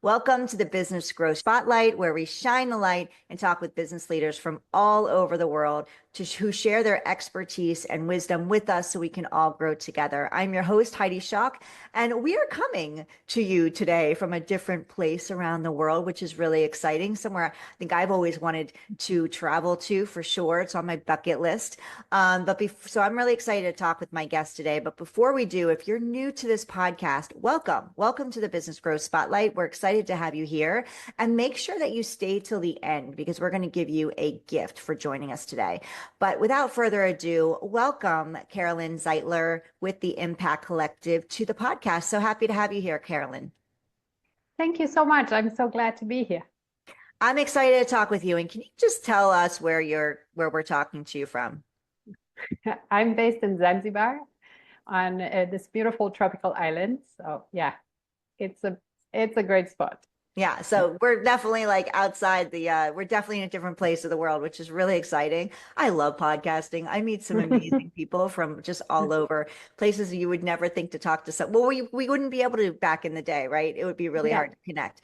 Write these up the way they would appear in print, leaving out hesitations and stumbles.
Welcome to the Business Growth Spotlight, where we shine the light and talk with business leaders from all over the world who share their expertise and wisdom with us so we can all grow together. I'm your host, Heidi Schalk, and we are coming to you today from a different place around the world, which is really exciting. Somewhere I think I've always wanted to travel to for sure. It's on my bucket list. So I'm really excited to talk with my guest today. But before we do, if you're new to this podcast, welcome. Welcome to the Business Growth Spotlight. We're excited to have you here, and make sure that you stay till the end because we're going to give you a gift for joining us today. But without further ado, welcome Carolin Zeitler with the Impact Collective to the podcast. So happy to have you here, Carolin. Thank you so much. I'm so glad to be here. I'm excited to talk with you. And can you just tell us where we're talking to you from? I'm based in Zanzibar on this beautiful tropical island. So yeah, it's a great spot. Yeah, so we're definitely like outside we're definitely in a different place of the world, which is really exciting. I love podcasting. I meet some amazing people from just all over places you would never think to talk to some. Well, we wouldn't be able to back in the day, right? It would be really hard to connect.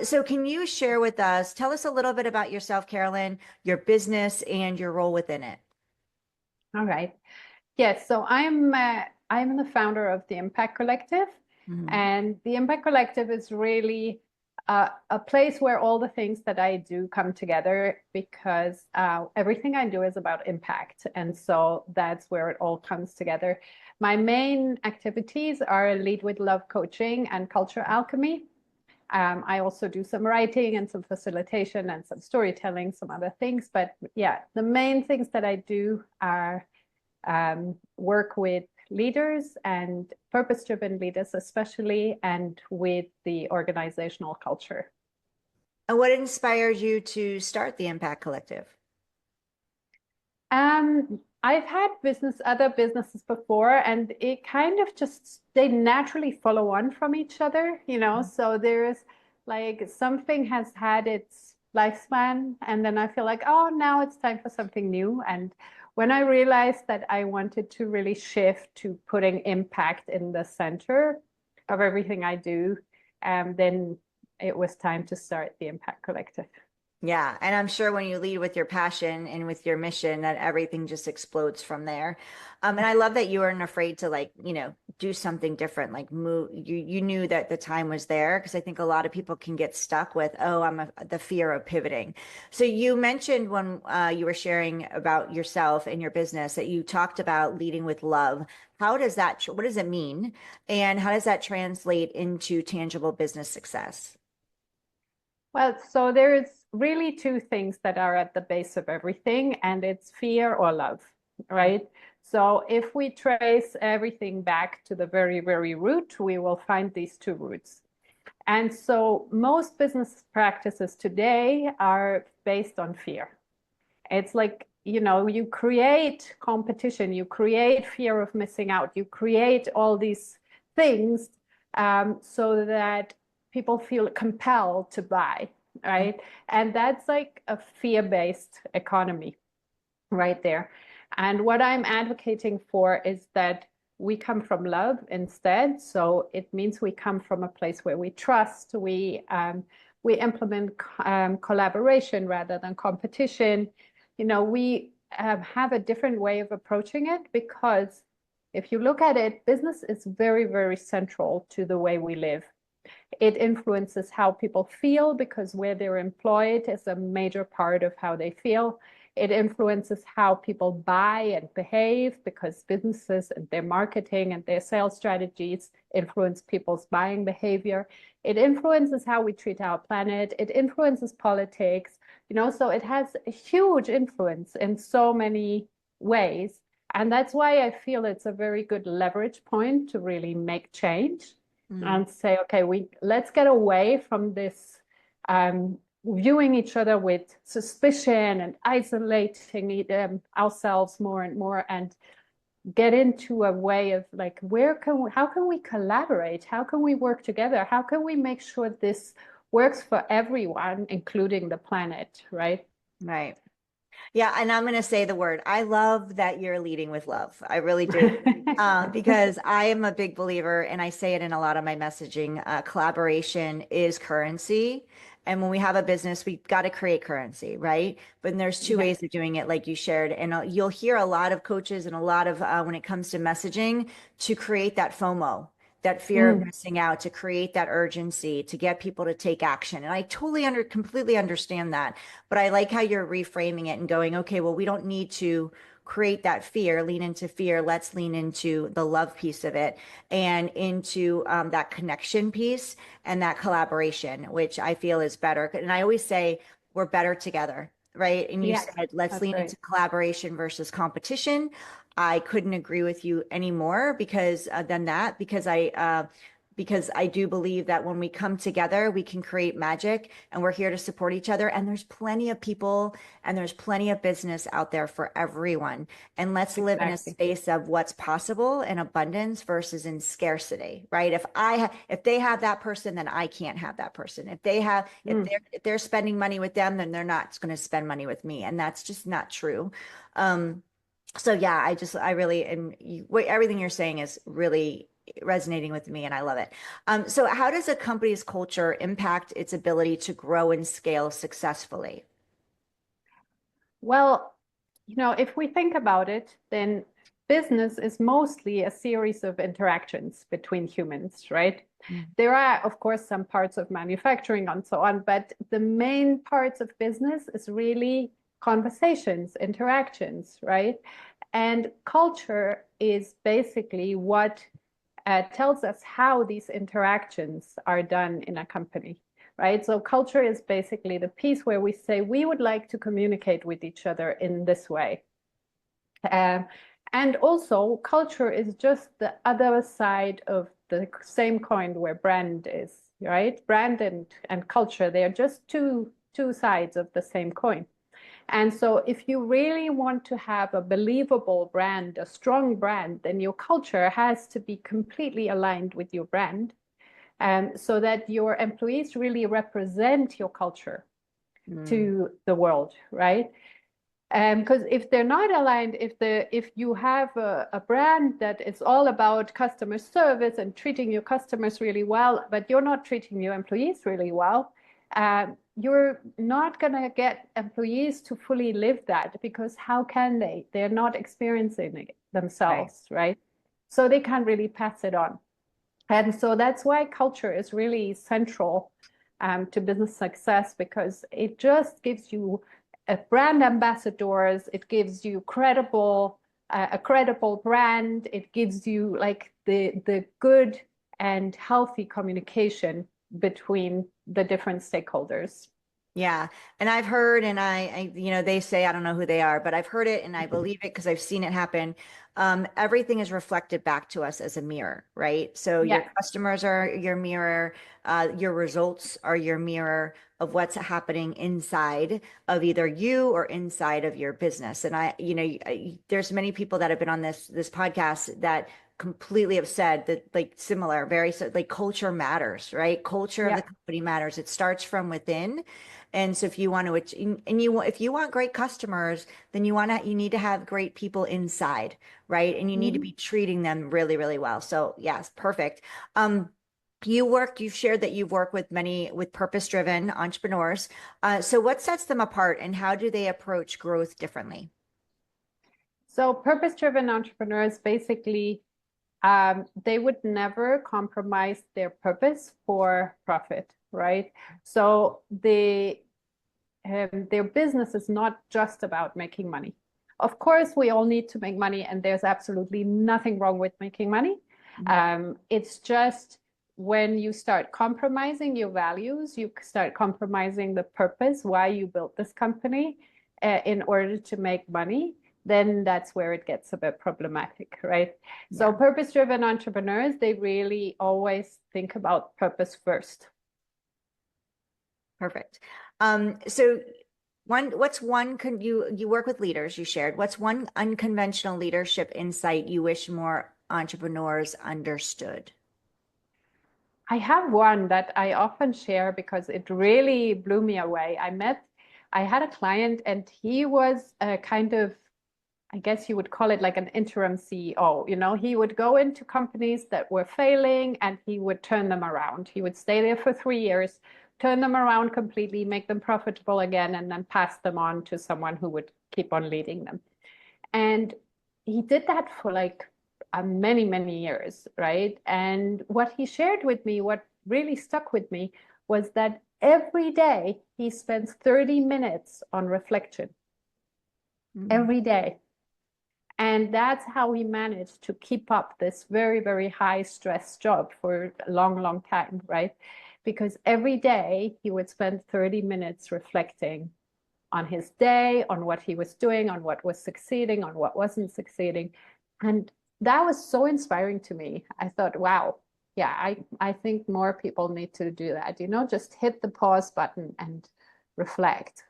So can you share with us, tell us a little bit about yourself, Carolin, your business and your role within it. All right. Yes, so I'm the founder of the Impact Collective, and the Impact Collective is really a place where all the things that I do come together because everything I do is about impact. And so that's where it all comes together. My main activities are Lead with Love coaching and culture alchemy. I also do some writing and some facilitation and some storytelling, some other things. But yeah, the main things that I do are work with leaders and purpose-driven leaders especially, and with the organizational culture. And what inspired you to start the Impact Collective? I've had other businesses before, and it kind of they naturally follow on from each other, so there's like something has had its lifespan, and then I feel like, oh, now it's time for something new. And when I realized that I wanted to really shift to putting impact in the center of everything I do, then it was time to start the Impact Collective. Yeah. And I'm sure when you lead with your passion and with your mission, that everything just explodes from there. And I love that you weren't afraid to do something different, like move. You knew that the time was there, because I think a lot of people can get stuck with, the fear of pivoting. So you mentioned when you were sharing about yourself and your business that you talked about leading with love. What does it mean? And how does that translate into tangible business success? Well, so there's really two things that are at the base of everything, and it's fear or love, right? So if we trace everything back to the very, very root, we will find these two roots. And so most business practices today are based on fear. It's like, you create competition, you create fear of missing out, you create all these things so that people feel compelled to buy, right? And that's like a fear-based economy right there. And what I'm advocating for is that we come from love instead. So it means we come from a place where we trust, we implement collaboration rather than competition. We have a different way of approaching it, because if you look at it, business is very, very central to the way we live. It influences how people feel, because where they're employed is a major part of how they feel. It influences how people buy and behave, because businesses and their marketing and their sales strategies influence people's buying behavior. It influences how we treat our planet. It influences politics, so it has a huge influence in so many ways. And that's why I feel it's a very good leverage point to really make change and say, okay, let's get away from this viewing each other with suspicion and isolating ourselves more and more, and get into a way of like, how can we collaborate? How can we work together? How can we make sure this works for everyone, including the planet, right? Right. Yeah, and I'm going to say the word. I love that you're leading with love. I really do. Because I am a big believer, and I say it in a lot of my messaging, collaboration is currency. And when we have a business, we got to create currency, right? But there's two Yeah. ways of doing it, like you shared. And you'll hear a lot of coaches and a lot of, when it comes to messaging, to create that FOMO, that fear of Mm, missing out, to create that urgency, to get people to take action. And I completely understand that. But I like how you're reframing it and going, okay, well, we don't need to create that fear, lean into fear. Let's lean into the love piece of it and into that connection piece and that collaboration, which I feel is better. And I always say we're better together, right? And you yeah, said, let's that's lean right. into collaboration versus competition. I couldn't agree with you anymore because than that, because I do believe that when we come together, we can create magic and we're here to support each other. And there's plenty of people and there's plenty of business out there for everyone. And let's live in a Exactly. space of what's possible in abundance versus in scarcity, right? If they have that person, then I can't have that person. Mm. If they're spending money with them, then they're not going to spend money with me. And that's just not true. Um, so yeah, I really, everything you're saying is really resonating with me and I love it. So how does a company's culture impact its ability to grow and scale successfully? Well, if we think about it, then business is mostly a series of interactions between humans, right? Mm. There are, of course, some parts of manufacturing and so on, but the main parts of business is really conversations, interactions, right? And culture is basically what tells us how these interactions are done in a company, right? So culture is basically the piece where we say we would like to communicate with each other in this way. Um, and also, culture is just the other side of the same coin where brand is, right? Brand and culture, they are just two sides of the same coin. And so, if you really want to have a believable brand, a strong brand, then your culture has to be completely aligned with your brand, so that your employees really represent your culture Mm. to the world, right? Because if they're not aligned, if you have a brand that is all about customer service and treating your customers really well, but you're not treating your employees really well, you're not going to get employees to fully live that, because how can they? They're not experiencing it Right. themselves, right? So they can't really pass it on. And so that's why culture is really central to business success, because it just gives you brand ambassadors, it gives you a credible brand, it gives you like the good and healthy communication between the different stakeholders. Yeah. And I've heard, and they say, I don't know who they are, but I've heard it and I believe it because I've seen it happen. Everything is reflected back to us as a mirror, right? So your Yeah, customers are your mirror, your results are your mirror of what's happening inside of either you or inside of your business. And there's many people that have been on this podcast that completely have said that, like, similar, like, culture matters, right? Culture of the yeah. company matters. It starts from within. And so if you want to, if you want great customers, then you need to have great people inside, right? And you need to Mhm. be treating them really, really well. So yes, perfect. You've shared that you've worked with purpose-driven entrepreneurs. So what sets them apart and how do they approach growth differently? So purpose-driven entrepreneurs basically they would never compromise their purpose for profit, right? So their business is not just about making money. Of course, we all need to make money, and there's absolutely nothing wrong with making money. It's just when you start compromising your values, you start compromising the purpose why you built this company in order to make money, then that's where it gets a bit problematic, right? So Yeah, purpose-driven entrepreneurs, they really always think about purpose first. perfect. So what's one you work with leaders, you shared. What's one unconventional leadership insight you wish more entrepreneurs understood? I have one that I often share because it really blew me away. I had a client and he was a kind of, I guess you would call it like an interim CEO. You know, he would go into companies that were failing and he would turn them around. He would stay there for 3 years, turn them around completely, make them profitable again, and then pass them on to someone who would keep on leading them. And he did that for like many, many years, right? And what he shared with me, what really stuck with me, was that every day he spends 30 minutes on reflection. Every day. And that's how he managed to keep up this very, very high stress job for a long, long time, right? Because every day he would spend 30 minutes reflecting on his day, on what he was doing, on what was succeeding, on what wasn't succeeding. And that was so inspiring to me. I thought, wow, yeah, I think more people need to do that, you know, just hit the pause button and reflect.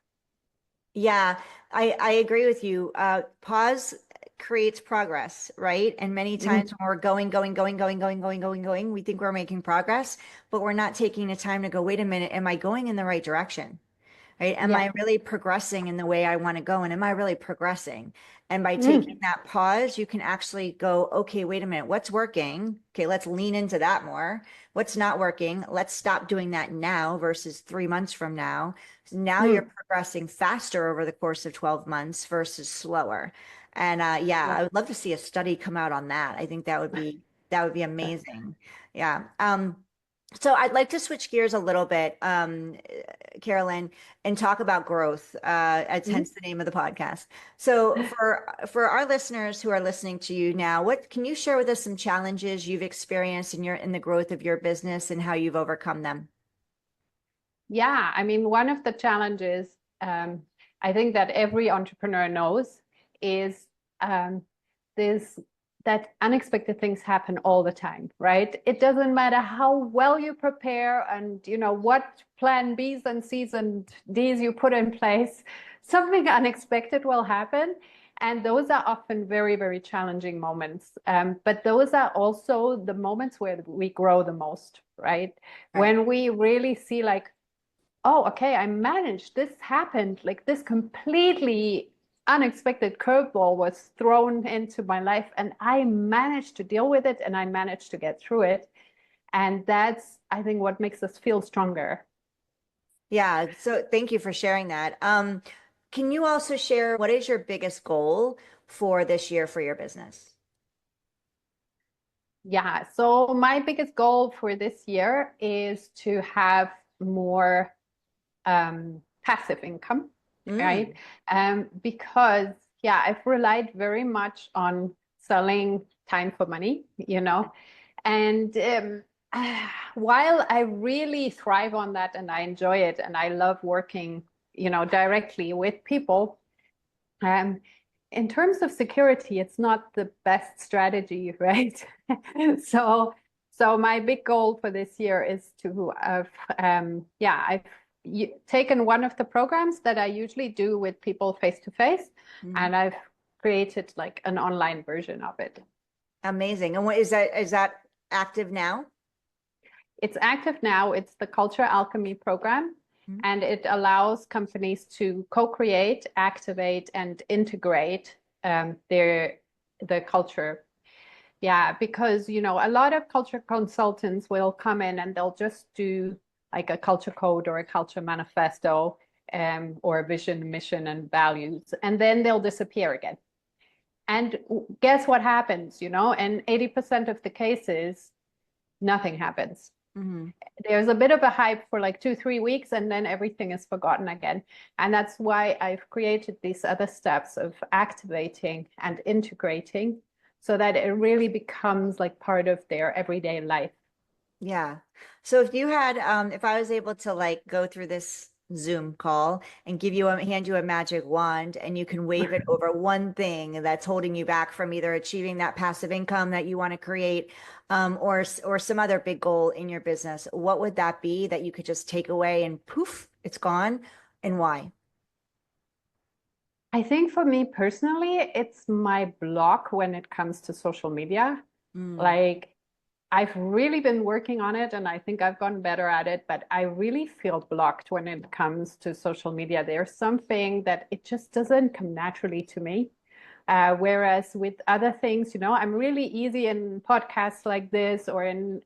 Yeah, I agree with you. Pause creates progress, right? And many times when we're going, we think we're making progress, but we're not taking the time to go, wait a minute, am I going in the right direction? Right? Am Yeah. I really progressing in the way I want to go? And am I really progressing? And by Mm. taking that pause, you can actually go, okay, wait a minute, what's working? Okay, let's lean into that more. What's not working? Let's stop doing that now versus 3 months from now. Now you're Mm. progressing faster over the course of 12 months versus slower. And yeah, Yeah. I would love to see a study come out on that. I think that would be amazing. Yeah. So I'd like to switch gears a little bit, Carolyn, and talk about growth, as Mm. hence the name of the podcast. So for our listeners who are listening to you now, what can you share with us some challenges you've experienced in the growth of your business and how you've overcome them? Yeah, I mean, one of the challenges I think that every entrepreneur knows is um, this that unexpected things happen all the time, right? It doesn't matter how well you prepare and you know what plan B's and C's and D's you put in place, something unexpected will happen. And those are often very, very challenging moments. But those are also the moments where we grow the most, right? Right. When we really see like, oh, okay, I managed. This happened. Like this completely unexpected curveball was thrown into my life, and I managed to deal with it and I managed to get through it. And that's, I think, what makes us feel stronger. Yeah. So thank you for sharing that. Can you also share what is your biggest goal for this year for your business? Yeah. So, my biggest goal for this year is to have more passive income, right? Mm, Because, yeah, I've relied very much on selling time for money, you know, and while I really thrive on that and I enjoy it and I love working, you know, directly with people, um, in terms of security, it's not the best strategy, right? So, so my big goal for this year is to have, yeah, I've taken one of the programs that I usually do with people face to face, mhm. and I've created like an online version of it. Amazing. And what is that? Is that active now? It's active now. It's the Culture Alchemy program, Mhm. and it allows companies to co-create, activate, and integrate the culture. Yeah, because you know a lot of culture consultants will come in and they'll just do like a culture code or a culture manifesto, or a vision, mission, and values, and then they'll disappear again. And guess what happens? You know, in 80% of the cases, nothing happens. Mhm. There's a bit of a hype for like 2, 3 weeks and then everything is forgotten again. And that's why I've created these other steps of activating and integrating so that it really becomes like part of their everyday life. Yeah. So if you had, if I was able to like go through this Zoom call and hand you a magic wand and you can wave it over one thing that's holding you back from either achieving that passive income that you want to create, or some other big goal in your business, what would that be that you could just take away and poof, it's gone, and why? I think for me personally, it's my block when it comes to social media. Mm, Like I've really been working on it and I think I've gotten better at it, but I really feel blocked when it comes to social media. There's something that it just doesn't come naturally to me. Whereas with other things, I'm really easy in podcasts like this or in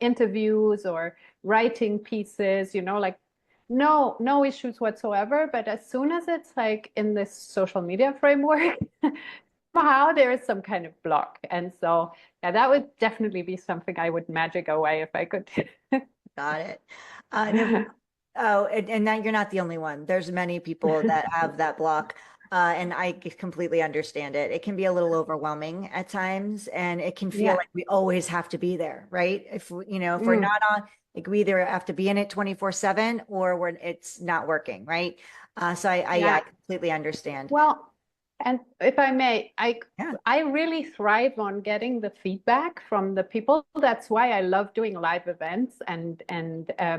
interviews or writing pieces, like no issues whatsoever. But as soon as it's like in this social media framework, somehow there is some kind of block. And so, yeah, that would definitely be something I would magic away if I could. Got it. No, oh, and now you're not the only one. There's many people that have that block. And I completely understand it. It can be a little overwhelming at times, and it can feel Yeah. like we always have to be there, right? If we're Mm, not on, like we either have to be in it 24/7 or it's not working, right? So yeah, I yeah. completely understand. Well, and if I may, Yeah. I really thrive on getting the feedback from the people. That's why I love doing live events and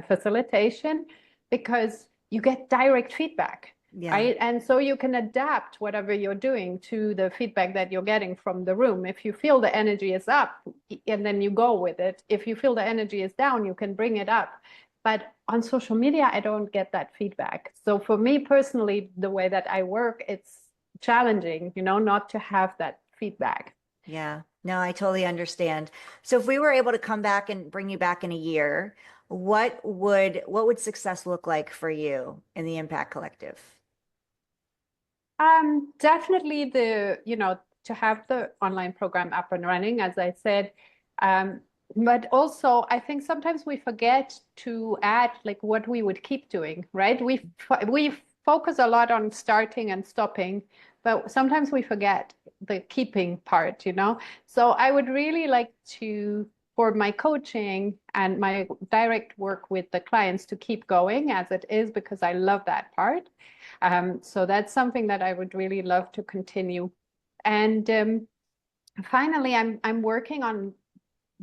facilitation because you get direct feedback, Yeah. right? And so you can adapt whatever you're doing to the feedback that you're getting from the room. If you feel the energy is up, and then you go with it. If you feel the energy is down, you can bring it up. But on social media, I don't get that feedback. So for me personally, the way that I work, it's challenging, not to have that feedback. Yeah. No, I totally understand. So if we were able to come back and bring you back in a year, what would success look like for you in the Impact Collective? Definitely to have the online program up and running, as I said. Um, but also, I think sometimes we forget to add like what we would keep doing, right? We focus a lot on starting and stopping, but sometimes we forget the keeping part. So I would really like for my coaching and my direct work with the clients to keep going as it is because I love that part. So that's something that I would really love to continue. And finally, I'm working on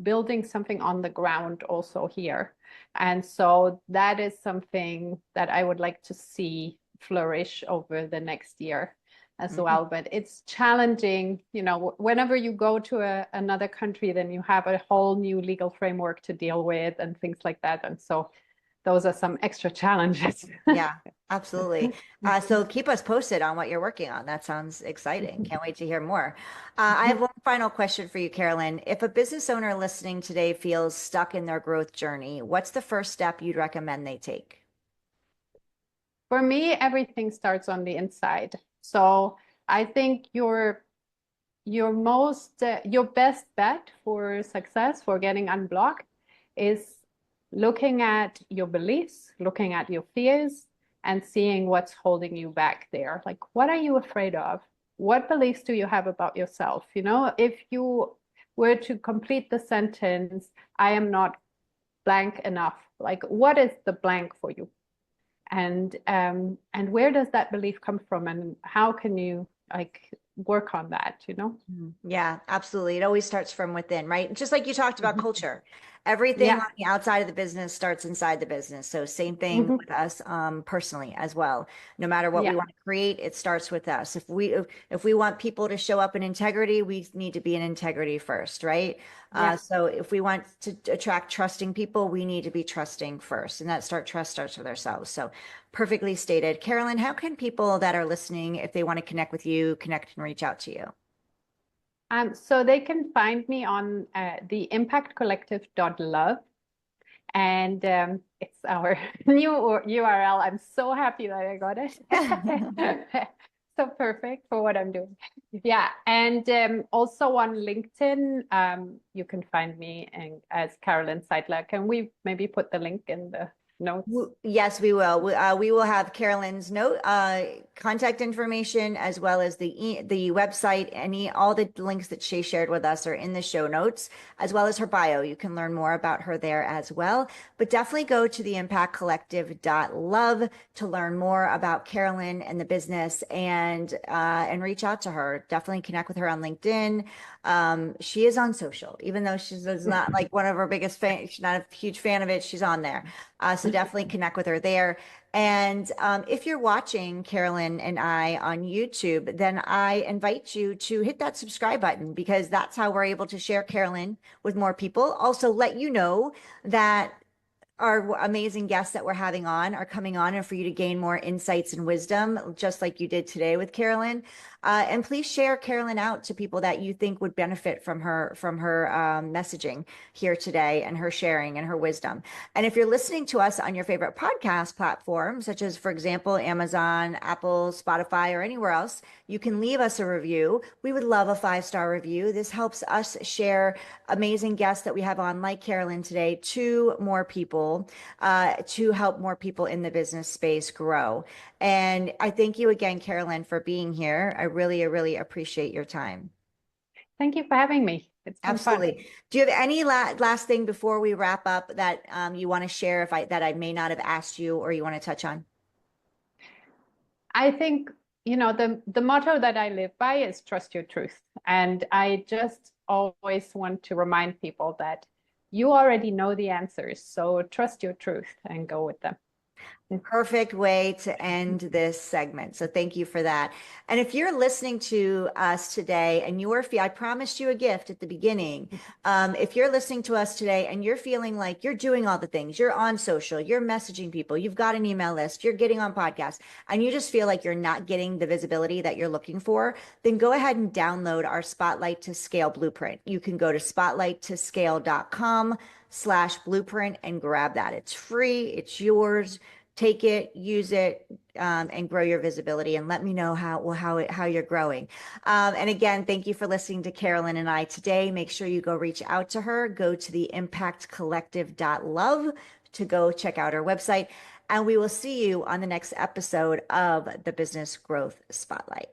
building something on the ground also here. And so that is something that I would like to see flourish over the next year as Mhm. well. But it's challenging, whenever you go to another country, then you have a whole new legal framework to deal with and things like that. And so those are some extra challenges. Yeah, absolutely. So keep us posted on what you're working on. That sounds exciting. Can't wait to hear more. I have one final question for you, Carolyn. If a business owner listening today feels stuck in their growth journey, what's the first step you'd recommend they take? For me, everything starts on the inside. So I think your best bet for success for getting unblocked is looking at your beliefs, looking at your fears, and seeing what's holding you back there. Like, what are you afraid of? What beliefs do you have about yourself? If you were to complete the sentence, I am not blank enough, like, what is the blank for you? And where does that belief come from, and how can you like work on that? Yeah, absolutely. It always starts from within, right? Just like you talked about Mhm. culture. Everything Yeah. on the outside of the business starts inside the business. So same thing Hmm. with us personally as well. No matter what we Yeah. want to create, it starts with us. If we want people to show up in integrity, we need to be in integrity first, right? Yeah. So if we want to attract trusting people, we need to be trusting first. And trust starts with ourselves. So perfectly stated. Carolyn, how can people that are listening, if they want to connect with you, connect and reach out to you? So they can find me on the impactcollective.love, and it's our new URL. I'm so happy that I got it. So perfect for what I'm doing. Yeah, and also on LinkedIn, you can find me as Carolin Zeitler. Can we maybe put the link in the notes? Yes, we will. We will have Carolyn's contact information as well as the website. All the links that she shared with us are in the show notes, as well as her bio. You can learn more about her there as well. But definitely go to the impactcollective.love to learn more about Carolyn and the business and reach out to her. Definitely connect with her on LinkedIn. She is on social, even though she's is not like one of our biggest fans. She's not a huge fan of it. She's on there. So definitely connect with her there. And if you're watching Carolyn and I on YouTube, then I invite you to hit that subscribe button because that's how we're able to share Carolyn with more people. Also, let you know that our amazing guests that we're having on are coming on and for you to gain more insights and wisdom, just like you did today with Carolyn. And please share Carolyn out to people that you think would benefit from her messaging here today and her sharing and her wisdom. And if you're listening to us on your favorite podcast platform, such as, for example, Amazon, Apple, Spotify, or anywhere else, you can leave us a review. We would love a 5-star review. This helps us share amazing guests that we have on, like Carolyn today, to more people, to help more people in the business space grow. And I thank you again, Carolyn, for being here. I really appreciate your time. Thank you for having me. It's been fun. Absolutely. Do you have any last thing before we wrap up that you want to share that I may not have asked you or you want to touch on? I think, the motto that I live by is trust your truth. And I just always want to remind people that you already know the answers. So trust your truth and go with them. Perfect way to end this segment. So thank you for that. And if you're listening to us today and I promised you a gift at the beginning. If you're listening to us today and you're feeling like you're doing all the things, you're on social, you're messaging people, you've got an email list, you're getting on podcasts, and you just feel like you're not getting the visibility that you're looking for, then go ahead and download our Spotlight to Scale blueprint. You can go to spotlighttoscale.com/blueprint and grab that. It's free. It's yours. Take it, use it, and grow your visibility. And let me know how you're growing. And again, thank you for listening to Carolyn and I today. Make sure you go reach out to her. Go to the impactcollective.love to go check out our website. And we will see you on the next episode of the Business Growth Spotlight.